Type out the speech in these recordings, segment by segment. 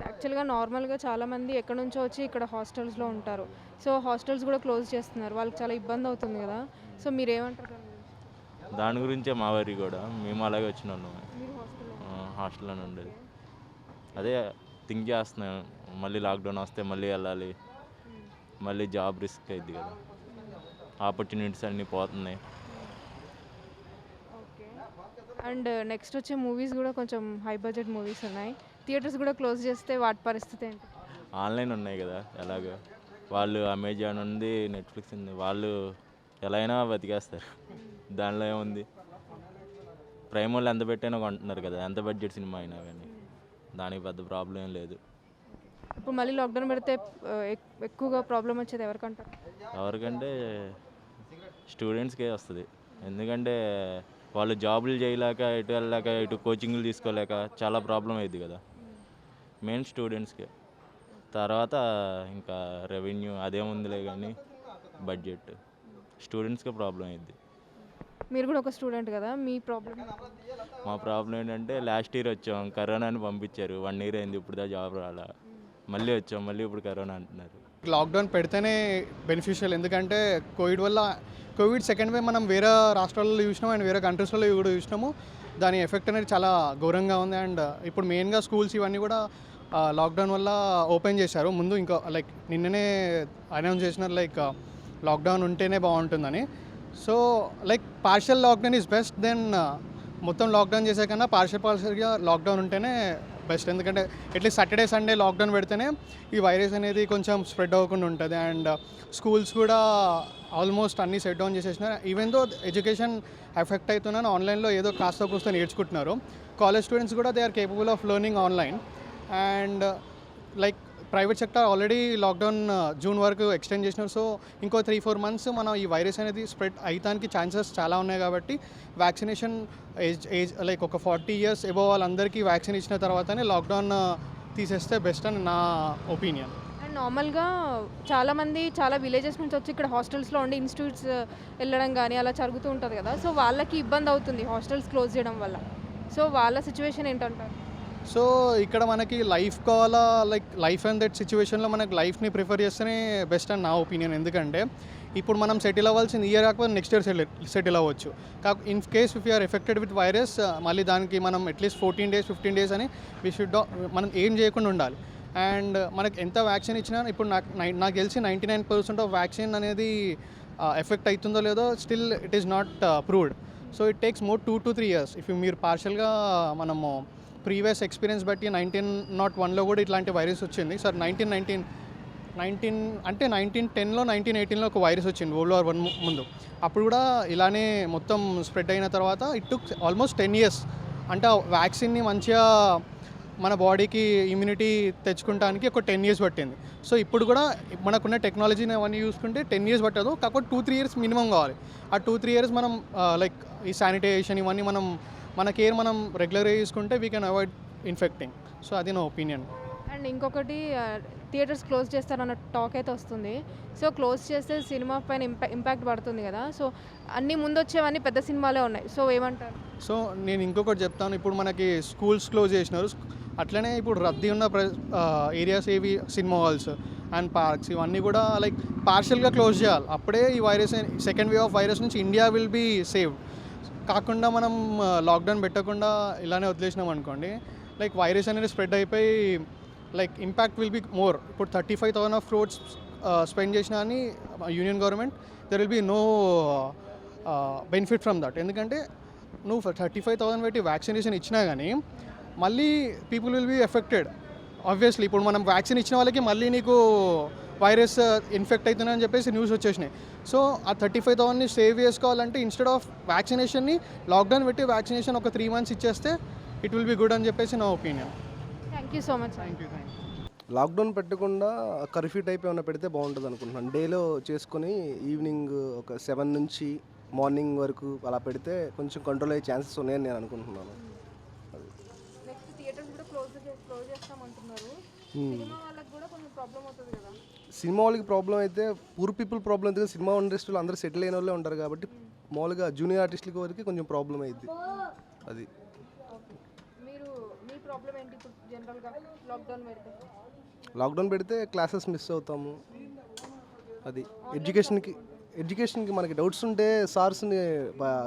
యాక్చువల్‌గా నార్మల్‌గా చాలామంది ఎక్కడి నుంచో వచ్చి ఇక్కడ హాస్టల్స్‌లో ఉంటారు. సో, హాస్టల్స్ గూడా క్లోజ్ చేస్తున్నారు. వాళ్ళకి చాలా ఇబ్బందవుతుంది గదా! సో, మీరేమంటారు దాని గురించి? దాని గురించే మా వరి కూడా. మేము అలాగే వచ్చినోళ్ళమే. మీరు హాస్టల్‌లో హాస్టల్లోనే ఓకే. ఉండేది. అదే థింక్ చేస్తున్నాను. మళ్ళీ లాక్‌డౌన్ వస్తే మళ్ళీ వెళ్ళాలి. హ్మ్. మళ్ళీ జాబ్ రిస్క్ అయిద్ది కదా! ఆపర్చునిటీస్ అన్నీ పోతున్నాయి. ఓకే. అండ్ నెక్స్ట్ వచ్చే మూవీస్ గూడా కొంచెం హై బడ్జెట్ మూవీస్ ఉన్నాయి. థియేటర్స్ గూడా క్లోజ్ చేస్తే వాటి పరిస్థితి ఏంటి? ఆన్‌లైన్ ఉన్నాయి కదా! ఎలాగో వాళ్ళు అమెజాన్ ఉంది, నెట్‌ఫ్లిక్స్ ఉంది. వాళ్ళు ఎలా అయినా బతికేస్తారు. దానిలో ఏముంది? ప్రైమ్ వాళ్ళు ఎంత పెట్టైనా కొంటున్నారు కదా! ఎంత బడ్జెట్ సినిమా అయినా కానీ. దానికి పెద్ద ప్రాబ్లం ఏం లేదు. ఇప్పుడు మళ్ళీ లాక్‌డౌన్ పెడితే ఎక్కువగా ప్రాబ్లమ్ వచ్చేది ఎవరికంటారు? ఎవరికంటే స్టూడెంట్స్‌కే వస్తది. ఎందుకంటే వాళ్ళు జాబులు చేయలేక, ఎటు వెళ్ళలేక, ఇటు కోచింగ్‌లు తీసుకోలేక చాలా ప్రాబ్లమ్ అయిద్ది కదా! మెయిన్ స్టూడెంట్స్‌కే. తర్వాత ఇంకా రెవెన్యూ అదేముందిలే కానీ బడ్జెట్. స్టూడెంట్స్‌కే ప్రాబ్లమ్ అయిద్ది. మీరు గూడా ఒక స్టూడెంట్ గదా! మీ ప్రాబ్లమ్ మా ప్రాబ్లం ఏంటంటే లాస్ట్ ఇయర్ వచ్చాం. కరోనాని పంపించారు. 1 ఇయర్ అయింది. ఇప్పుడు దాకా జాబ్ రాలా. మళ్ళీ వచ్చాం. మళ్ళీ ఇప్పుడు కరోనా అంటున్నారు. లాక్డౌన్ పెడితేనే బెనిఫిషియల్. ఎందుకంటే కోవిడ్ సెకండ్ వేవ్ మనం వేరే రాష్ట్రాల్లో చూసినాము అండ్ వేరే కంట్రీస్లలో కూడా చూసినాము. దాని ఎఫెక్ట్ అనేది చాలా ఘోరంగా ఉంది. అండ్ ఇప్పుడు మెయిన్గా స్కూల్స్ ఇవన్నీ కూడా లాక్డౌన్ వల్ల ఓపెన్ చేశారు. ముందు ఇంకా లైక్ నిన్ననే అనౌన్స్ చేసినారు లైక్ లాక్డౌన్ ఉంటేనే బాగుంటుందని. So like partial lockdown is best then మొత్తం లాక్డౌన్ చేసే కన్నా పార్షియల్గా లాక్డౌన్ ఉంటేనే బెస్ట్. ఎందుకంటే అట్లీస్ట్ సాటర్డే సండే లాక్డౌన్ పెడితేనే ఈ వైరస్ అనేది కొంచెం స్ప్రెడ్ అవ్వకుండా ఉంటుంది. అండ్ స్కూల్స్ కూడా ఆల్మోస్ట్ అన్నీ సెట్ డౌన్ చేసేసినారు. ఈవెన్ దో ఎడ్యుకేషన్ ఎఫెక్ట్ అవుతున్నాను ఆన్లైన్లో ఏదో కాస్త కూస్త నేర్చుకుంటున్నారు. కాలేజ్ స్టూడెంట్స్ కూడా they are capable of learning online. And like private sector already lockdown June వరకు ఎక్స్టెండ్ చేసినారు. సో ఇంకో 3-4 మంత్స్ మనం ఈ వైరస్ అనేది స్ప్రెడ్ అయ్యడానికి ఛాన్సెస్ చాలా ఉన్నాయి. కాబట్టి వ్యాక్సినేషన్ ఏజ్ లైక్ ఒక 40 years ఎబోవ్ వాళ్ళందరికీ వ్యాక్సిన్ ఇచ్చిన తర్వాతనే లాక్డౌన్ తీసేస్తే బెస్ట్ అని నా ఒపీనియన్. అండ్ నార్మల్‌గా చాలామంది చాలా విలేజెస్ నుంచి వచ్చి ఇక్కడ హాస్టల్స్‌లో ఉండి ఇన్‌స్టిట్యూట్స్ వెళ్ళడం గానీ అలా జరుగుతూ ఉంటది గదా! సో, వాళ్ళకి ఇబ్బందవుతుంది హాస్టల్స్ క్లోజ్ చేయడం వల్ల. సో, వాళ్ళ సిట్యుయేషన్ ఏంటంటారు? సో ఇక్కడ మనకి లైఫ్ కావాలా, లైక్ లైఫ్ అండ్ దట్ సిచ్యువేషన్లో మనకి లైఫ్ని ప్రిఫర్ చేస్తేనే బెస్ట్ అని నా ఒపీనియన్. ఎందుకంటే ఇప్పుడు మనం సెటిల్ అవ్వాల్సింది ఇయర్ కాకపోతే నెక్స్ట్ ఇయర్ సెటిల్ అవ్వచ్చు. In case if you're affected with virus మళ్ళీ దానికి మనం అట్లీస్ట్ 14 days 15 days అని మనం ఏం చేయకుండా ఉండాలి. అండ్ మనకి ఎంత వ్యాక్సిన్ ఇచ్చినా ఇప్పుడు నాకు తెలిసి 99% ఆఫ్ వ్యాక్సిన్ అనేది ఎఫెక్ట్ అవుతుందో లేదో still it is not proved. So it takes more 2 to 3 years. If మీరు పార్షియల్గా మనము ప్రీవియస్ ఎక్స్పీరియన్స్ బట్టి 1901లో కూడా ఇట్లాంటి వైరస్ వచ్చింది. సార్ 1910లో 1918లో ఒక వైరస్ వచ్చింది World War I ముందు. అప్పుడు కూడా ఇలానే మొత్తం స్ప్రెడ్ అయిన తర్వాత ఇట్ టుక్ ఆల్మోస్ట్ 10 years. అంటే ఆ వ్యాక్సిన్ని మంచిగా మన బాడీకి ఇమ్యూనిటీ తెచ్చుకోవడానికి ఒక 10 years పట్టింది. సో ఇప్పుడు కూడా మనకున్న టెక్నాలజీని అవన్నీ చూసుకుంటే 10 years పట్టదు. కాకపోతే 2-3 years మినిమం కావాలి. ఆ 2-3 years మనం లైక్ ఈ శానిటైజేషన్ ఇవన్నీ మన కేర్ మనం రెగ్యులర్గా తీసుకుంటే we can avoid infecting. So అది నా ఒపీనియన్. అండ్ ఇంకొకటి థియేటర్స్ క్లోజ్ చేస్తారన్న టాక్ అయితే వస్తుంది. సో, క్లోజ్ చేస్తే సినిమా పైన ఇంపాక్ట్ పడుతుంది గదా! సో, అన్నీ ముందొచ్చేవన్నీ పెద్ద సినిమాలే ఉన్నాయి. సో, ఏమంటారు? సో నేను ఇంకొకటి చెప్తాను. ఇప్పుడు మనకి స్కూల్స్ క్లోజ్ చేసినారు. అట్లనే ఇప్పుడు రద్దీ ఉన్న ఏరియాస్ ఏవి సినిమా హాల్స్ అండ్ పార్క్స్ ఇవన్నీ కూడా లైక్ పార్షియల్గా క్లోజ్ చేయాలి. అప్పుడే ఈ virus second wave of virus నుంచి ఇండియా విల్ బీ సేవ్డ్. కాకుండా మనం లాక్డౌన్ పెట్టకుండా ఇలానే వదిలేసినాం అనుకోండి, లైక్ వైరస్ అనేది స్ప్రెడ్ అయిపోయి like impact will be more. ఇప్పుడు 35,000 crores స్పెండ్ చేసినా అని union government there will be no benefit from that. ఎందుకంటే నువ్వు 35,000 పెట్టి వ్యాక్సినేషన్ ఇచ్చినా కానీ మళ్ళీ people will be affected. Obviously ఇప్పుడు మనం వ్యాక్సిన్ ఇచ్చిన వాళ్ళకి మళ్ళీ నీకు వైరస్ ఇన్ఫెక్ట్ అవుతుందని చెప్పేసి న్యూస్ వచ్చేసినాయి. సో ఆ 35,000ని సేవ్ చేసుకోవాలంటే ఇన్స్టెడ్ ఆఫ్ వ్యాక్సినేషన్ని లాక్డౌన్ పెట్టి వ్యాక్సినేషన్ ఒక 3 months ఇచ్చేస్తే ఇట్ విల్ బీ గుడ్ అని చెప్పేసి నా opinion. Thank you so much. Thank you. Lockdown పెట్టకుండా కర్ఫ్యూ టైప్ ఏమైనా పెడితే బాగుంటుంది అనుకుంటున్నాను. డేలో చేసుకొని ఈవినింగ్ ఒక 7 నుంచి మార్నింగ్ వరకు అలా పెడితే కొంచెం కంట్రోల్ అయ్యే ఛాన్సెస్ ఉన్నాయని నేను అనుకుంటున్నాను. నెక్స్ట్ థియేటర్స్ కూడా క్లోజ్ చేస్తామంటున్నారు. సినిమా వాళ్ళకి కూడా కొంచెం ప్రాబ్లం అవుతుంది కదా? సినిమా వాళ్ళకి ప్రాబ్లం అయితే పూర్ పీపుల్ ప్రాబ్లం అయితే సినిమా ఇండస్ట్రీలో అందరూ సెటిల్ అయిన వాళ్ళే ఉంటారు కాబట్టి మామూలుగా జూనియర్ ఆర్టిస్టులకి వరకు కొంచెం ప్రాబ్లం అయింది. అది మీరు మీ ప్రాబ్లం ఏంటి ఇప్పుడు జనరల్గా లాక్డౌన్ పెడితే? లాక్డౌన్ పెడితే క్లాసెస్ మిస్ అవుతాము. అది ఎడ్యుకేషన్కి మనకి డౌట్స్ ఉంటే సార్స్ని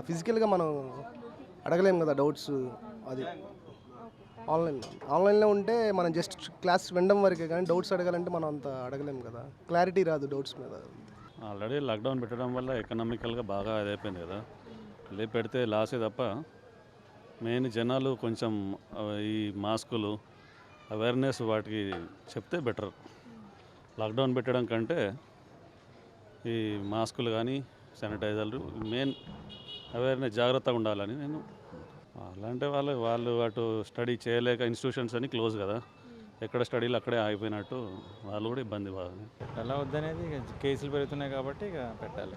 ఫిజికల్గా మనం అడగలేము కదా డౌట్స్. అది ఆన్లైన్లో ఉంటే మనం జస్ట్ క్లాస్ వినడం వరకే, కానీ డౌట్స్ అడగాలంటే మనం అంత అడగలేము కదా, క్లారిటీ రాదు డౌట్స్ మీద. ఆల్రెడీ లాక్డౌన్ పెట్టడం వల్ల ఎకనామికల్గా బాగా అదైపోయింది కదా, పెడితే లాసే తప్ప మెయిన్ జనాలు కొంచెం ఈ మాస్కులు అవేర్నెస్ వాటికి చెప్తే బెటర్. లాక్డౌన్ పెట్టడం కంటే ఈ మాస్కులు కానీ శానిటైజర్లు మెయిన్ అవేర్నెస్ జాగ్రత్తగా ఉండాలని నేను. అలాంటి వాళ్ళు అటు స్టడీ చేయలేక ఇన్స్టిట్యూషన్స్ అని క్లోజ్ కదా, ఎక్కడ స్టడీలు అక్కడే ఆగిపోయినట్టు వాళ్ళు కూడా ఇబ్బంది బాగా. ఎలా వద్దనేది ఇక కేసులు పెరుగుతున్నాయి కాబట్టి ఇక పెట్టాలి.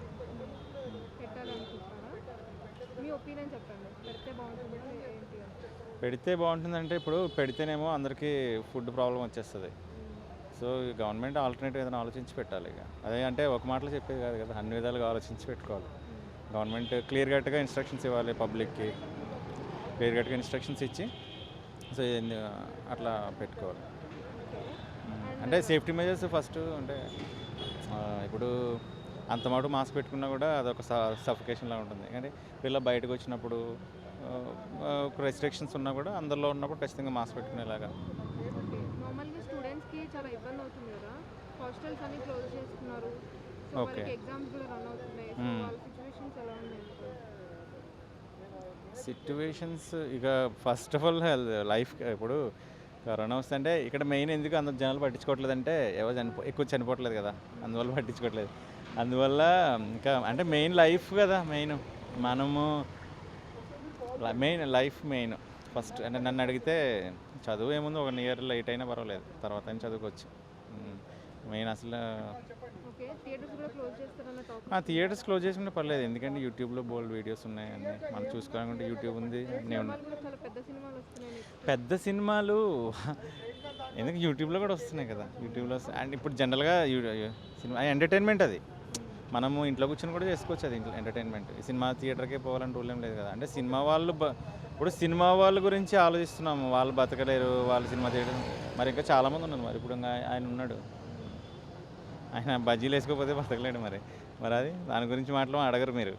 పెట్టాలనుకుంటున్నారా? మీ ఒపీనియన్ చెప్పండి, పెడితే బాగుంటుందా ఏంటి అని? పెడితే బాగుంటుందంటే ఇప్పుడు పెడితేనేమో అందరికీ ఫుడ్ ప్రాబ్లం వచ్చేస్తుంది. సో గవర్నమెంట్ ఆల్టర్నేటివ్ ఏదైనా ఆలోచించి పెట్టాలి. ఇక అదే అంటే ఒక మాటలో చెప్పేది కాదు కదా, అన్ని విధాలుగా ఆలోచించి పెట్టుకోవాలి. గవర్నమెంట్ క్లియర్ కట్గా ఇన్స్ట్రక్షన్స్ ఇవ్వాలి పబ్లిక్కి, క్లియర్ కట్గా ఇన్స్ట్రక్షన్స్ ఇచ్చి సో అట్లా పెట్టుకోవాలి. అంటే సేఫ్టీ మెజర్స్ ఫస్ట్ అంటే ఇప్పుడు అంత మాట మాస్క్ పెట్టుకున్నా కూడా అదొక సఫికేషన్లా ఉంటుంది. కానీ పిల్ల బయటకు వచ్చినప్పుడు రెస్ట్రిక్షన్స్ ఉన్నా కూడా అందరిలో ఉన్నప్పుడు ఖచ్చితంగా మాస్క్ పెట్టుకునేలాగా. నార్మల్గా స్టూడెంట్స్కి చాలా ఇబ్బంది అవుతుంది కదా, హాస్టల్స్ అన్ని క్లోజ్ చేస్తున్నారు, సో ఓకే. వాళ్ళకి ఎగ్జామ్స్ కూడా రన్ అవుతున్నాయి, సో వాళ్ళ సిచ్యువేషన్స్ ఎలా ఉన్నాయి? సిట్యువేషన్స్ ఇక ఫస్ట్ ఆఫ్ ఆల్ లైఫ్ ఇప్పుడు కరోనా వస్తుంటే ఇక్కడ మెయిన్ ఎందుకు అందరు జనాలు పట్టించుకోవట్లేదంటే ఎవరు ఎక్కువ చనిపోవట్లేదు కదా, అందువల్ల పట్టించుకోవట్లేదు. అందువల్ల ఇంకా అంటే మెయిన్ లైఫ్ కదా, మనము మెయిన్ లైఫ్ మెయిన్ ఫస్ట్. అంటే నన్ను అడిగితే చదువు ఏముంది, 1 year లేట్ అయినా పర్వాలేదు, తర్వాత అయినా చదువుకోవచ్చు. మెయిన్ అసలు ఓకే, థియేటర్స్ కూడా క్లోజ్ చేస్తారన్న టాక్. థియేటర్స్ క్లోజ్ చేసుకుంటే పర్లేదు, ఎందుకంటే యూట్యూబ్లో బోల్డ్ వీడియోస్ ఉన్నాయి, అన్నీ మనం చూసుకోవాలనుకుంటే యూట్యూబ్ ఉంది, అన్నీ ఉన్నాయి. కూడా చాలా పెద్ద సినిమాలు వస్తున్నాయి నీకు. పెద్ద సినిమాలు ఎందుకు యూట్యూబ్లో కూడా వస్తున్నాయి కదా, యూట్యూబ్లో అండ్ ఇప్పుడు జనరల్గా సినిమా ఎంటర్టైన్మెంట్, అది మనము ఇంట్లో కూర్చొని కూడా చేసుకోవచ్చు, అది ఎంటర్టైన్మెంట్. సినిమా థియేటర్కే పోవాలని రూల్ ఏం లేదు కదా. అంటే సినిమా వాళ్ళు ఇప్పుడు సినిమా వాళ్ళ గురించి ఆలోచిస్తున్నాము, వాళ్ళు బతకలేరు, వాళ్ళు సినిమా తీయడం. మరి ఇంకా చాలామంది ఉన్నారు, మరి ఇప్పుడు ఆయన ఉన్నాడు, ఆయన బజ్జీలు వేసుకోకపోతే బతకలేడు. మరి అది దాని గురించి అడగరు మీరు.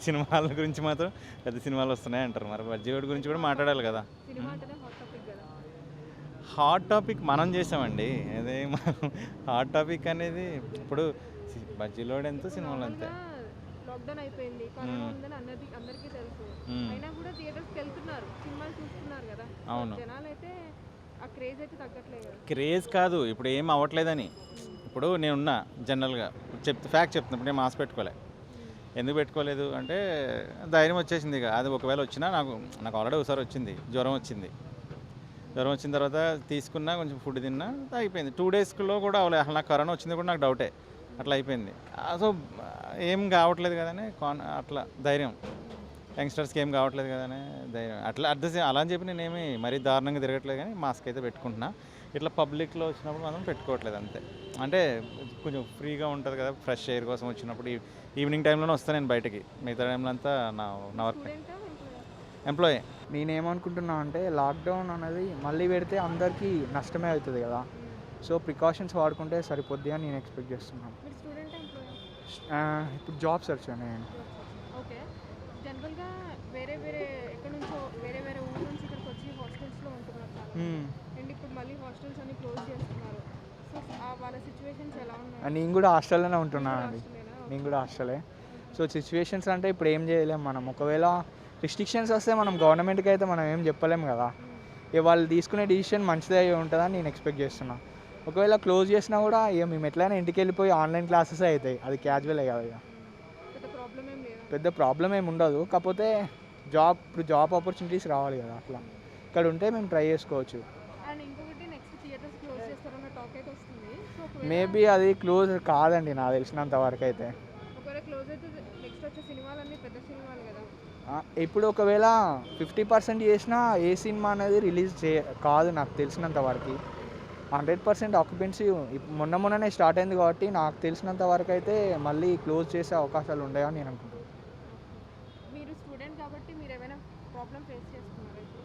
సినిమాల గురించి మాత్రం పెద్ద సినిమాలు వస్తున్నాయి అంటారు, మరి బజ్జీ వాడి గురించి కూడా మాట్లాడాలి కదా. సినిమా అంటేనే హాట్ టాపిక్ కదా. హాట్ టాపిక్ మనం చేసామండి, అదే హాట్ టాపిక్ అనేది ఇప్పుడు బజ్జీలోడు ఎంతో సినిమాలు అంతే. లాక్డౌన్ అయిపోయింది, కరోనా ఉందని అందరికీ తెలుసు, అయినా కూడా థియేటర్స్కి వెళ్తున్నారు, సినిమాలు చూస్తున్నారు కదా. అవును. జనాలు అయితే ఆ క్రేజ్ అయితే తగ్గట్లేదు కదా. క్రేజ్ కాదు, ఇప్పుడు ఏం అవ్వట్లేదని. ఇప్పుడు నేనున్నా జనరల్గా ఫ్యాక్ట్ చెప్తున్నా, ఇప్పుడు నేను మాస్క్ పెట్టుకోలే. ఎందుకు పెట్టుకోలేదు అంటే ధైర్యం వచ్చేసింది. ఇక అది ఒకవేళ వచ్చినా నాకు ఆల్రెడీ ఒకసారి వచ్చింది, జ్వరం వచ్చింది తర్వాత తీసుకున్నా, కొంచెం ఫుడ్ తిన్నా, అయిపోయింది. 2 daysలో కూడా అవ్వలేదు. అసలు నాకు కరోనా వచ్చింది కూడా నాకు డౌటే, అట్లా అయిపోయింది. సో ఏం కావట్లేదు కదనే అట్లా ధైర్యం, యంగ్స్టర్స్కి ఏం కావట్లేదు కదనే ధైర్యం, అట్లా అలా అని చెప్పి నేనేమి మరీ దారుణంగా తిరగట్లేదు, కానీ మాస్క్ అయితే పెట్టుకుంటున్నా. ఇట్లా పబ్లిక్లో వచ్చినప్పుడు మనం పెట్టుకోవట్లేదు అంతే. అంటే కొంచెం ఫ్రీగా ఉంటుంది కదా, ఫ్రెష్ ఎయిర్ కోసం వచ్చినప్పుడు. ఈవినింగ్ టైంలోనే వస్తాను నేను బయటకి, మిగతా టైంలో అంతా నా వర్క్. ఎంప్లాయీ. నేనేమనుకుంటున్నా అంటే లాక్డౌన్ అనేది మళ్ళీ పెడితే అందరికీ నష్టమే అవుతుంది కదా, సో ప్రికాషన్స్ వాడుకుంటే సరిపోద్ది అని నేను ఎక్స్పెక్ట్ చేస్తున్నాను. మీరు స్టూడెంట్ ఎంప్లాయీ? ఇప్పుడు జాబ్ సెర్చ్ నేను. ఓకే, జనరల్గా వేరే ఎక్కడి నుంచో వేరే ఊరు నుంచి ఇక్కడికి వచ్చి హాస్టల్స్లో ఉంటున్నారు చాలా, అండ్ ఇప్పుడు మళ్ళీ హాస్టల్స్ అన్ని క్లోజ్ చేస్తున్నారు, సో వాళ్ళ సిచ్యువేషన్స్ ఎలా ఉన్నాయి? నేను కూడా హాస్టల్లోనే ఉంటున్నాను అండి, నేను కూడా హాస్టలే. సో సిచ్యువేషన్స్ అంటే ఇప్పుడు ఏం చేయలేము మనం. ఒకవేళ రిస్ట్రిక్షన్స్ వస్తే మనం గవర్నమెంట్కి అయితే మనం ఏం చెప్పలేము కదా, ఇక వాళ్ళు తీసుకునే డిసిషన్ మంచిదే ఉంటుందని నేను ఎక్స్పెక్ట్ చేస్తున్నా. ఒకవేళ క్లోజ్ చేసినా కూడా ఇక మేము ఎట్లయినా ఇంటికి వెళ్ళిపోయి ఆన్లైన్ క్లాసెస్ అవుతాయి, అది క్యాజువలే కదా. ఇక పెద్ద ప్రాబ్లం ఏమి ఉండదు, కాకపోతే ఇప్పుడు జాబ్ ఆపర్చునిటీస్ రావాలి కదా, అట్లా ఇక్కడ ఉంటే మేము ట్రై చేసుకోవచ్చు. మేబీ అది క్లోజ్ కాదండి నాకు తెలిసినంత వరకు అయితే. ఇప్పుడు ఒకవేళ 50% చేసినా ఏ సినిమా అనేది రిలీజ్ కాదు నాకు తెలిసినంత వరకు. 100% ఆక్యుపెన్సీ మొన్ననే స్టార్ట్ అయింది కాబట్టి నాకు తెలిసినంత వరకు అయితే మళ్ళీ క్లోజ్ చేసే అవకాశాలు ఉండవని నేను అనుకుంటున్నాను. మీరు స్టూడెంట్ కాబట్టి మీరు ఏమైనా ప్రాబ్లం ఫేస్ చేస్తున్నారా ఇప్పుడు?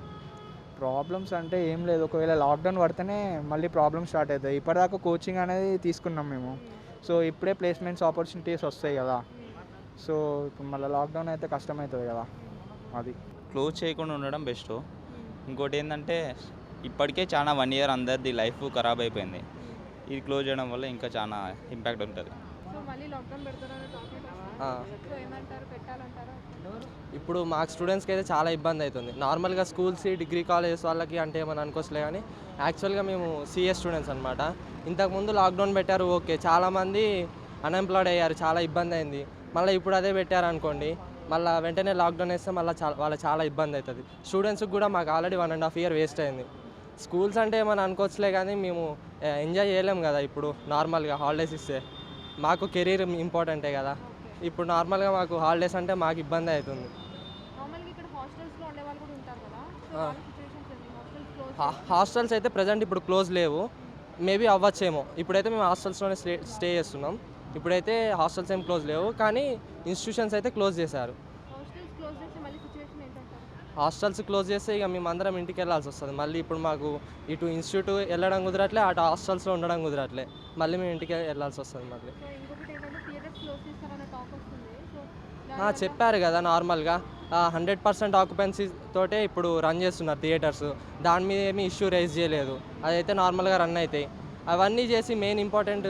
ప్రాబ్లమ్స్ అంటే ఏం లేదు, ఒకవేళ లాక్డౌన్ పడితేనే మళ్ళీ ప్రాబ్లమ్ స్టార్ట్ అవుతాయి. ఇప్పటిదాకా కోచింగ్ అనేది తీసుకున్నాం మేము, సో ఇప్పుడే ప్లేస్మెంట్స్ ఆపర్చునిటీస్ వస్తాయి కదా, సో ఇప్పుడు మళ్ళీ లాక్డౌన్ అయితే కష్టమవుతుంది కదా, అది. క్లోజ్ చేయకుండా ఉండడం బెస్ట్. ఇంకోటి ఏంటంటే ఇప్పటికే చాలా 1 ఇయర్ అందరిది లైఫ్ ఖరాబ్ అయిపోయింది. ఇది క్లోజ్ చేయడం వల్ల ఇంకా చాలా ఇంపాక్ట్ ఉంటుంది. సో మళ్ళీ లాక్డౌన్ పెడతారని టాక్ సో ఏమంటారు, పెట్టాలంటారా? ఇప్పుడు మాకు స్టూడెంట్స్కి అయితే చాలా ఇబ్బంది అవుతుంది. నార్మల్గా స్కూల్స్, డిగ్రీ కాలేజెస్ వాళ్ళకి అంటే ఏమని అనుకోవట్లే, కానీ యాక్చువల్గా మేము సిఎస్ స్టూడెంట్స్ అనమాట. ఇంతకుముందు లాక్డౌన్ పెట్టారు, ఓకే, చాలామంది అన్ఎంప్లాయిడ్ అయ్యారు, చాలా ఇబ్బంది అయింది. మళ్ళీ ఇప్పుడు అదే పెట్టారు అనుకోండి, మళ్ళీ వెంటనే లాక్డౌన్ వేస్తే మళ్ళీ వాళ్ళకి చాలా ఇబ్బంది అవుతుంది. స్టూడెంట్స్కి కూడా మాకు ఆల్రెడీ 1.5 ఇయర్ వేస్ట్ అయింది. స్కూల్స్ అంటే ఏమని అనుకోవచ్చులే, కానీ మేము ఎంజాయ్ చేయలేము కదా ఇప్పుడు. నార్మల్గా హాలిడేస్ ఇస్తే మాకు కెరీర్ ఇంపార్టెంటే కదా. ఇప్పుడు నార్మల్గా మాకు హాలిడేస్ అంటే మాకు ఇబ్బంది అవుతుంది. నార్మల్గా ఇక్కడ హాస్టల్స్లో ఉండే వాళ్ళు కూడా ఉంటారు కదా, సో వాళ్ళ సిచ్యువేషన్స్ ఏంటి? హాస్టల్స్ క్లోజ్ హాస్టల్స్ అయితే ప్రజెంట్ ఇప్పుడు క్లోజ్ లేవు, మేబీ అవ్వచ్చేమో. ఇప్పుడైతే మేము హాస్టల్స్లోనే స్టే చేస్తున్నాం. ఇప్పుడైతే హాస్టల్స్ ఏం క్లోజ్ లేవు, కానీ ఇన్స్టిట్యూషన్స్ అయితే క్లోజ్ చేశారు. హాస్టల్స్ క్లోజ్ చేస్తే మళ్ళీ సిచ్యువేషన్ ఏంటంటారు? హాస్టల్స్ క్లోజ్ చేస్తే ఇక మేము అందరం ఇంటికి వెళ్ళాల్సి వస్తుంది. మళ్ళీ ఇప్పుడు మాకు ఇటు ఇన్స్టిట్యూట్ వెళ్ళడం కుదరట్లే, అటు హాస్టల్స్లో ఉండడం కుదరట్లే, మళ్ళీ మేము ఇంటికి వెళ్ళాల్సి వస్తుంది మళ్ళీ. సో ఇంకొకటి ఏంటంటే థియేటర్స్ క్లోజ్ చేస్తారనే టాక్ వస్తుంది. సో చెప్పారు కదా, నార్మల్గా 100% ఆక్యుపెన్సీ తోటే ఇప్పుడు రన్ చేస్తున్నారు థియేటర్స్. దాని మీద ఏమీ ఇష్యూ రైజ్ చేయలేదు, అదైతే నార్మల్గా రన్ అవుతాయి. అవన్నీ చేసి మెయిన్ ఇంపార్టెంట్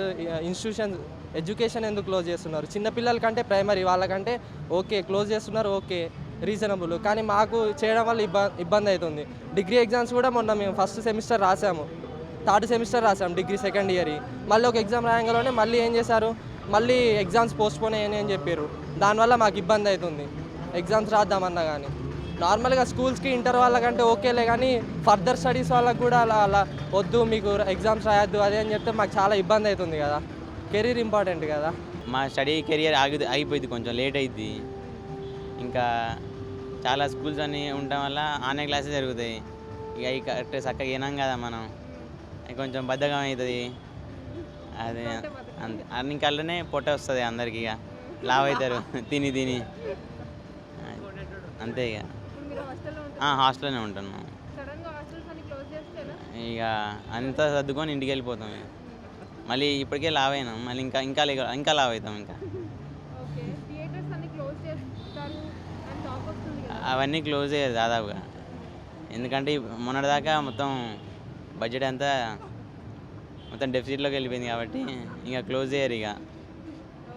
ఇన్స్టిట్యూషన్ ఎడ్యుకేషన్ ఎందుకు క్లోజ్ చేస్తున్నారు? చిన్నపిల్లల కంటే ప్రైమరీ వాళ్ళకంటే ఓకే క్లోజ్ చేస్తున్నారు, ఓకే రీజనబుల్, కానీ మాకు చేయడం వల్ల ఇబ్బంది అవుతుంది. డిగ్రీ ఎగ్జామ్స్ కూడా మొన్న మేము ఫస్ట్ సెమిస్టర్ రాసాము, థర్డ్ సెమిస్టర్ రాసాము డిగ్రీ సెకండ్ ఇయర్. మళ్ళీ ఒక ఎగ్జామ్ రాయంగానే మళ్ళీ ఏం చేశారు, మళ్ళీ ఎగ్జామ్స్ పోస్ట్పోన్ అయ్యాయి అని చెప్పారు. దానివల్ల మాకు ఇబ్బంది అవుతుంది ఎగ్జామ్స్ రాద్దామన్నా. కానీ నార్మల్గా స్కూల్స్కి ఇంటర్ వాళ్ళకంటే ఓకేలే, కానీ ఫర్దర్ స్టడీస్ వాళ్ళకి కూడా అలా వద్దు, మీకు ఎగ్జామ్స్ రాయొద్దు అదే అని చెప్తే మాకు చాలా ఇబ్బంది అవుతుంది కదా. కెరీర్ ఇంపార్టెంట్ కదా. మా స్టడీ కెరియర్ ఆగిపోయింది, కొంచెం లేట్ అయింది. ఇంకా చాలా స్కూల్స్ అన్నీ ఉండటం వల్ల ఆన్లైన్ క్లాసెస్ జరుగుతాయి. ఇక అవి కరెక్ట్ చక్కగా వినాం కదా మనం, కొంచెం బద్ధకం అవుతుంది. అదే అంతే, అన్ని కళ్ళనే పొట్ట వస్తుంది అందరికి, ఇక లావ్ అవుతారు తిని తిని, అంతే. ఇక ఇప్పుడు మీరు హాస్టల్లో ఉంటారు, హాస్టల్లోనే ఉంటున్నాం. సడన్గా హాస్టల్స్ అన్ని క్లోజ్ చేస్తేనా? ఇక అంతా సర్దుకొని ఇంటికి వెళ్ళిపోతాం. ఇక మళ్ళీ ఇప్పటికే లావ్ అయినాం, మళ్ళీ ఇంకా లావ్ అవుతాం. ఇంకా ఓకే, థియేటర్స్ అన్ని క్లోజ్ చేస్తారు అని టాక్ వస్తుంది కదా. అవన్నీ క్లోజ్ అయ్యారు దాదాపుగా, ఎందుకంటే మొన్నటిదాకా మొత్తం బడ్జెట్ అంతా మొత్తం డెఫిసిట్లోకి వెళ్ళిపోయింది కాబట్టి ఇంకా క్లోజ్ అయ్యారు. ఇక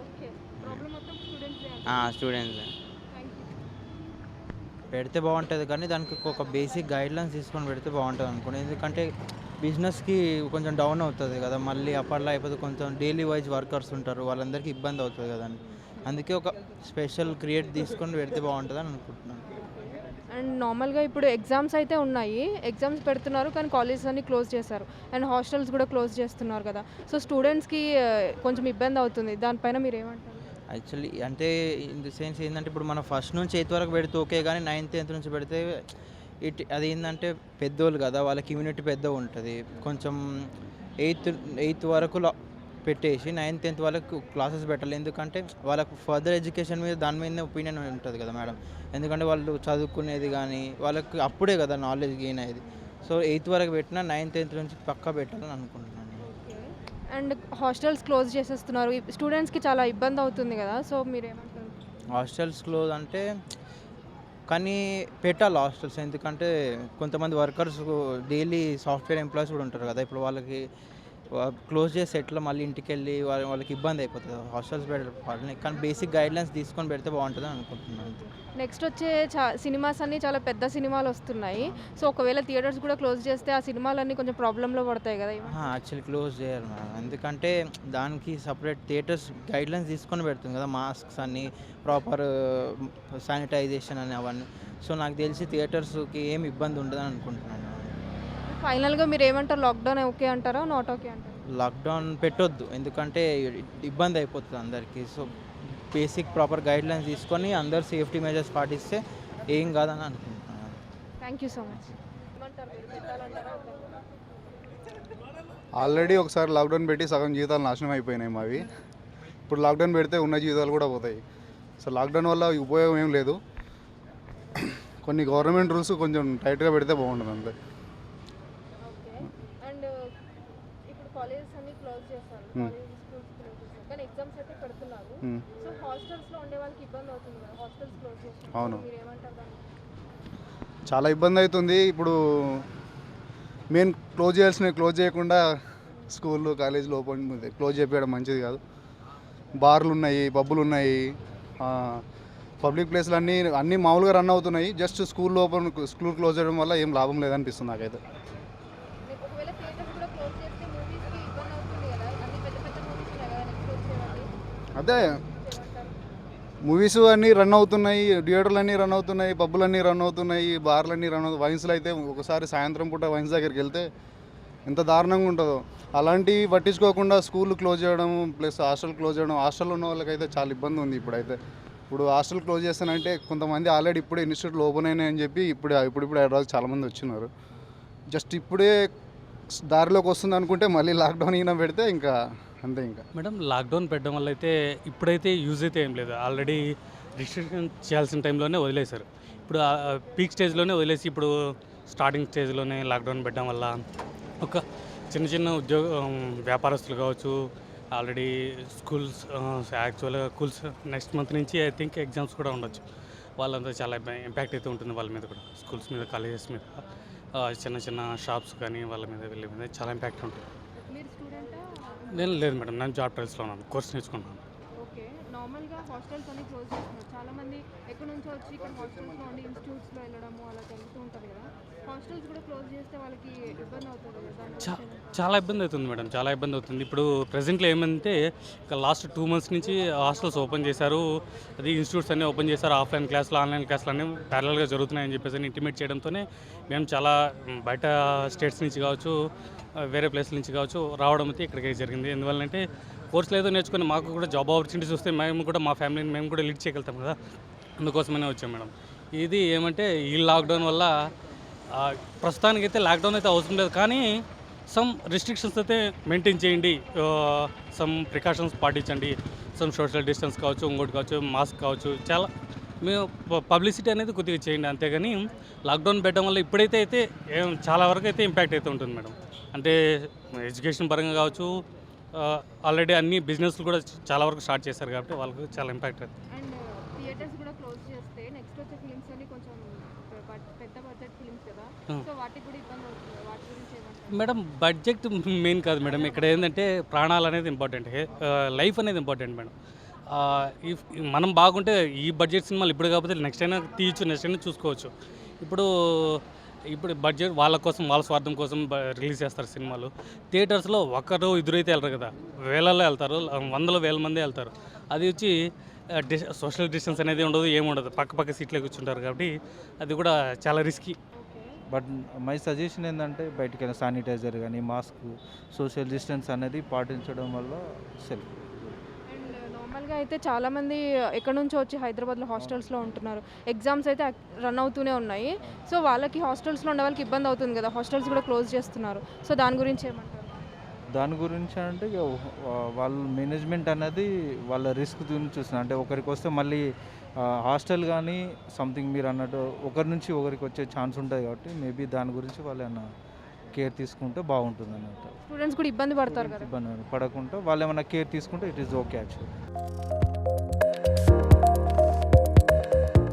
ఓకే, ప్రాబ్లం మొత్తం స్టూడెంట్స్. Students thank you. పెడితే బాగుంటుంది, కానీ దానికి ఒక బేసిక్ గైడ్లైన్స్ తీసుకొని పెడితే బాగుంటుంది అనుకోండి. ఎందుకంటే బిజినెస్కి కొంచెం డౌన్ అవుతుంది కదా, మళ్ళీ అప్పట్లో అయిపోతే కొంచెం డైలీ వైజ్ వర్కర్స్ ఉంటారు, వాళ్ళందరికీ ఇబ్బంది అవుతుంది కదండి. అందుకే ఒక స్పెషల్ క్రియేట్ తీసుకొని పెడితే బాగుంటుందని అనుకుంటున్నాను. అండ్ నార్మల్గా ఇప్పుడు ఎగ్జామ్స్ అయితే ఉన్నాయి, ఎగ్జామ్స్ పెడుతున్నారు, కానీ కాలేజెస్ అన్ని క్లోజ్ చేశారు అండ్ హాస్టల్స్ కూడా క్లోజ్ చేస్తున్నారు కదా. సో స్టూడెంట్స్కి కొంచెం ఇబ్బంది అవుతుంది, దానిపైన మీరు ఏమంటారు? యాక్చువల్లీ అంటే ఇన్ ది సెన్స్ ఏంటంటే ఇప్పుడు మనం ఫస్ట్ నుంచి 8th వరకు పెడితే ఓకే, కానీ 9th 10th నుంచి పెడితే అది ఏంటంటే పెద్దోళ్ళు కదా, వాళ్ళకి ఇమ్యూనిటీ పెద్దగా ఉంటుంది. కొంచెం 8th వరకు పెట్టేసి 9th 10th వాళ్ళకు క్లాసెస్ పెట్టాలి. ఎందుకంటే వాళ్ళకు ఫర్దర్ ఎడ్యుకేషన్ మీద దాని మీదనే ఒపీనియన్ ఉంటుంది కదా మేడం. ఎందుకంటే వాళ్ళు చదువుకునేది కానీ వాళ్ళకి అప్పుడే కదా నాలెడ్జ్ గెయిన్ అయ్యేది. సో 8th వరకు పెట్టినా 9th 10th నుంచి పక్కా పెట్టాలని అనుకుంటున్నాను. అండ్ హాస్టల్స్ క్లోజ్ చేసేస్తున్నారు, స్టూడెంట్స్కి చాలా ఇబ్బంది అవుతుంది కదా, సో మీరు ఏమంటారు? హాస్టల్స్ క్లోజ్ అంటే కానీ పెట్టాలి హాస్టల్స్, ఎందుకంటే కొంతమంది వర్కర్స్ డైలీ సాఫ్ట్వేర్ ఎంప్లాయీస్ కూడా ఉంటారు కదా, ఇప్పుడు వాళ్ళకి క్లోజ్ చేసి ఎట్లా మళ్ళీ ఇంటికి వెళ్ళి వాళ్ళకి ఇబ్బంది అయిపోతుంది. హాస్టల్స్ పెట్టాలి, కానీ బేసిక్ గైడ్లైన్స్ తీసుకొని పెడితే బాగుంటుంది అనుకుంటున్నాను. నెక్స్ట్ వచ్చే సినిమాస్ అన్నీ చాలా పెద్ద సినిమాలు వస్తున్నాయి, సో ఒకవేళ థియేటర్స్ కూడా క్లోజ్ చేస్తే ఆ సినిమాలన్నీ కొంచెం ప్రాబ్లంలో పడతాయి కదా. యాక్చువల్లీ క్లోజ్ చేయాలి మేడం, ఎందుకంటే దానికి సపరేట్ థియేటర్స్ గైడ్లైన్స్ తీసుకొని పెడుతుంది కదా, మాస్క్స్ అన్నీ ప్రాపర్ శానిటైజేషన్ అని అవన్నీ. సో నాకు తెలిసి థియేటర్స్కి ఏమి ఇబ్బంది ఉండదని అనుకుంటున్నాను. ఫైనల్గా మీరు ఏమంటారు, లాక్డౌన్ ఓకే అంటారా, నాట్ ఓకే అంటారా? లాక్డౌన్ పెట్టొద్దు, ఎందుకంటే ఇబ్బంది అయిపోతుంది అందరికీ. సో బేసిక్ ప్రాపర్ గైడ్లైన్స్ తీసుకొని అందరు సేఫ్టీ మెజర్స్ పాటిస్తే ఏం కాదని అనుకుంటున్నాను. Thank you so much. Already ఒకసారి లాక్డౌన్ పెట్టి సగం జీవితాలు నాశనం అయిపోయినాయి మావి. ఇప్పుడు లాక్డౌన్ పెడితే ఉన్న జీవితాలు కూడా పోతాయి. సో లాక్డౌన్ వల్ల ఉపయోగం ఏం లేదు. కొన్ని గవర్నమెంట్ రూల్స్ కొంచెం టైట్గా పెడితే బాగుంటుంది అంతే. ఓకే. అండ్ ఇప్పుడు కాలేజెస్ అన్ని క్లోజ్ చేస్తారు, స్కూల్స్ క్లోజ్ చేస్తారు, కానీ ఎగ్జామ్స్ అయితే పెడుతున్నారు. సో హాస్టల్స్లో ఉండే వాళ్ళకి ఇబ్బంది అవుతుంది కదా, హాస్టల్స్ క్లోజ్ చేస్తారు. అవును. మీరు ఏమంటారు దానికి? చాలా ఇబ్బంది అవుతుంది. ఇప్పుడు మెయిన్ క్లోజ్ చేయాల్సినవి క్లోజ్ చేయకుండా స్కూళ్ళు కాలేజీలు ఓపెన్ క్లోజ్ చేయడం మంచిది కాదు. బార్లు ఉన్నాయి, పబ్బులు ఉన్నాయి, పబ్లిక్ ప్లేస్లు అన్నీ మామూలుగా రన్ అవుతున్నాయి. జస్ట్ స్కూల్ క్లోజ్ చేయడం వల్ల ఏం లాభం లేదనిపిస్తుంది నాకైతే. ఒకవేళ థియేటర్స్ కూడా క్లోజ్ చేస్తే మూవీస్కి ఇబ్బంది అవుతుంది కదా, అన్ని పెద్ద పెద్ద మూవీస్ ఉన్నాయి కదా, నెక్స్ట్ వచ్చేవాళ్ళు అదే ఏమంటారు? మూవీస్ అన్నీ రన్ అవుతున్నాయి, థియేటర్లు అన్నీ రన్ అవుతున్నాయి, పబ్బులు అన్నీ రన్ అవుతున్నాయి, బార్లు అన్నీ రన్ అవుతాయి. వైన్స్లో అయితే ఒకసారి సాయంత్రం పూట వైన్స్ దగ్గరికి వెళ్తే ఎంత దారుణంగా ఉంటుందో. అలాంటివి పట్టించుకోకుండా స్కూల్ క్లోజ్ చేయడం ప్లస్ హాస్టల్ క్లోజ్ చేయడం, హాస్టల్లో ఉన్న వాళ్ళకైతే చాలా ఇబ్బంది ఉంది ఇప్పుడైతే. ఇప్పుడు హాస్టల్ క్లోజ్ చేస్తానంటే కొంతమంది ఆల్రెడీ ఇప్పుడే ఇన్స్టిట్యూట్లు ఓపెన్ అయినాయని చెప్పి ఇప్పుడు హైదరాబాద్ చాలామంది వచ్చినారు. జస్ట్ ఇప్పుడే దారిలోకి వస్తుంది అనుకుంటే మళ్ళీ లాక్డౌన్ అయినా పెడితే ఇంకా అంతే. ఇంకా మేడం లాక్డౌన్ పెట్టడం వల్ల అయితే ఇప్పుడైతే యూజ్ అయితే ఏం లేదు. ఆల్రెడీ రిస్ట్రిక్షన్ చేయాల్సిన టైంలోనే వదిలేశారు. ఇప్పుడు పీక్ స్టేజ్లోనే వదిలేసి ఇప్పుడు స్టార్టింగ్ స్టేజ్లోనే లాక్డౌన్ పెట్టడం వల్ల ఒక చిన్న చిన్న వ్యాపారస్తులు కావచ్చు, ఆల్రెడీ స్కూల్స్ యాక్చువల్గా స్కూల్స్ నెక్స్ట్ మంత్ నుంచి ఐ థింక్ ఎగ్జామ్స్ కూడా ఉండొచ్చు. వాళ్ళంతా చాలా ఇంపాక్ట్ అయితే ఉంటుంది వాళ్ళ మీద కూడా, స్కూల్స్ మీద, కాలేజెస్ మీద, చిన్న చిన్న షాప్స్ కానీ వాళ్ళ మీద వీళ్ళ మీద చాలా ఇంపాక్ట్ ఉంటుంది. మీరు స్టూడెంటా? నేను లేదు మేడం, నేను జాబ్ ట్రైల్స్లో ఉన్నాను, కోర్స్ నేర్చుకున్నాను. ఓకే. నార్మల్గా హాస్టల్స్ అన్ని క్లోజ్ చేస్తున్నారు. చాలామంది ఎక్కడి నుంచో వచ్చి ఇక్కడ హాస్టల్స్లో ఉండి ఇన్స్టిట్యూట్స్లో వెళ్ళడము అలా జరుగుతూ ఉంటుంది కదా, హాస్టల్స్ కూడా క్లోజ్ చేస్తే వాళ్ళకి ఇబ్బంది అవుతుంది కదా, దాని గురించి ఏమంటారు? చాలా ఇబ్బంది అవుతుంది మేడం, చాలా ఇబ్బంది అవుతుంది. ఇప్పుడు ప్రజెంట్లో ఏమంటే ఇక లాస్ట్ 2 months నుంచి హాస్టల్స్ ఓపెన్ చేశారు, అది ఇన్స్టిట్యూట్స్ అన్నీ ఓపెన్ చేశారు, ఆఫ్లైన్ క్లాసులు ఆన్లైన్ క్లాసులు అన్నీ ప్యారల్గా జరుగుతున్నాయని చెప్పేసి ఇంటిమేట్ చేయడంతోనే మేము చాలా బయట స్టేట్స్ నుంచి కావచ్చు, వేరే ప్లేస్ల నుంచి కావచ్చు రావడం అయితే ఇక్కడికి జరిగింది. ఎందువల్లంటే కోర్సులు ఏదో నేర్చుకుని మాకు కూడా జాబ్ ఆపర్చునిటీస్ వస్తే మేము కూడా మా ఫ్యామిలీని మేము కూడా లీడ్ చేయగలుగుతాం కదా, అందుకోసమనే వచ్చాం మేడం. ఇది ఏమంటే ఈ లాక్డౌన్ వల్ల ప్రస్తుతానికైతే లాక్డౌన్ అయితే అవసరం లేదు, కానీ సమ్ రిస్ట్రిక్షన్స్ అయితే మెయింటైన్ చేయండి, సమ్ ప్రికాషన్స్ పాటించండి, సమ్ సోషల్ డిస్టెన్స్ కావచ్చు, ఇంకోటి కావచ్చు, మాస్క్ కావచ్చు, చాలా మేము పబ్లిసిటీ అనేది కొద్దిగా చేయండి. అంతేగాని లాక్డౌన్ పెట్టడం వల్ల ఇప్పుడైతే చాలా వరకు అయితే ఇంపాక్ట్ అయితే ఉంటుంది మేడం. అంటే ఎడ్యుకేషన్ పరంగా కావచ్చు, ఆల్రెడీ అన్ని బిజినెస్లు కూడా చాలా వరకు స్టార్ట్ చేశారు కాబట్టి వాళ్ళకు చాలా ఇంపాక్ట్ అవుతుంది. అండ్ థియేటర్స్ కూడా క్లోజ్ చేస్తే నెక్స్ట్ వచ్చే ఫిలిమ్స్ అన్ని కొంచెం పెద్ద బడ్జెట్ ఫిలిమ్స్ కదా, సో వాటికి కూడా ఇబ్బంది అవుతుంది. వాటి గురించి ఏమంటారు? మేడం బడ్జెట్ మెయిన్ కాదు మేడం, ఇక్కడ ఏంటంటే ప్రాణాలు అనేది ఇంపార్టెంట్, లైఫ్ అనేది ఇంపార్టెంట్ మేడం. మనం బాగుంటే ఈ బడ్జెట్ సినిమాలు ఇప్పుడు కాకపోతే నెక్స్ట్ అయినా తీయచ్చు, నెక్స్ట్ అయినా చూసుకోవచ్చు. ఇప్పుడు బడ్జెట్ వాళ్ళ కోసం, వాళ్ళ స్వార్థం కోసం రిలీజ్ చేస్తారు సినిమాలు. థియేటర్స్లో ఒకరు ఇద్దరైతే వెళ్తారు కదా, వేలల్లో వెళ్తారు, 100,000 మంది వెళ్తారు. అది వచ్చి సోషల్ డిస్టెన్స్ అనేది ఉండదు, ఏముండదు, పక్క సీట్లే కూర్చుంటారు కాబట్టి అది కూడా చాలా రిస్కీ. బట్ మై సజెషన్ ఏంటంటే బయటికి శానిటైజర్ కానీ మాస్క్, సోషల్ డిస్టెన్స్ అనేది పాటించడం వల్ల సెల్ఫ్. అండ్ నార్మల్గా అయితే చాలామంది ఎక్కడి నుంచో వచ్చి హైదరాబాద్లో హాస్టల్స్లో ఉంటున్నారు. ఎగ్జామ్స్ అయితే రన్ అవుతూనే ఉన్నాయి. సో వాళ్ళకి హాస్టల్స్లో ఉండే వాళ్ళకి ఇబ్బంది అవుతుంది కదా, హాస్టల్స్ కూడా క్లోజ్ చేస్తున్నారు. సో దాని గురించి ఏమంటారు? దాని గురించి అంటే ఇక వాళ్ళ మేనేజ్మెంట్ అనేది వాళ్ళ రిస్క్ గురించి చూస్తున్నారు. అంటే ఒకరికి వస్తే మళ్ళీ హాస్టల్ కానీ సంథింగ్ మీరు అన్నట్టు ఒకరి నుంచి ఒకరికి వచ్చే ఛాన్స్ ఉంటుంది కాబట్టి మేబీ దాని గురించి వాళ్ళు ఏమైనా కేర్ తీసుకుంటే బాగుంటుంది అన్నట్టు. స్టూడెంట్స్ కూడా ఇబ్బంది పడతారు కదా, ఇబ్బంది పడకుండా వాళ్ళు ఏమైనా కేర్ తీసుకుంటే ఇట్ ఈస్ ఓకే యాక్చువల్లీ.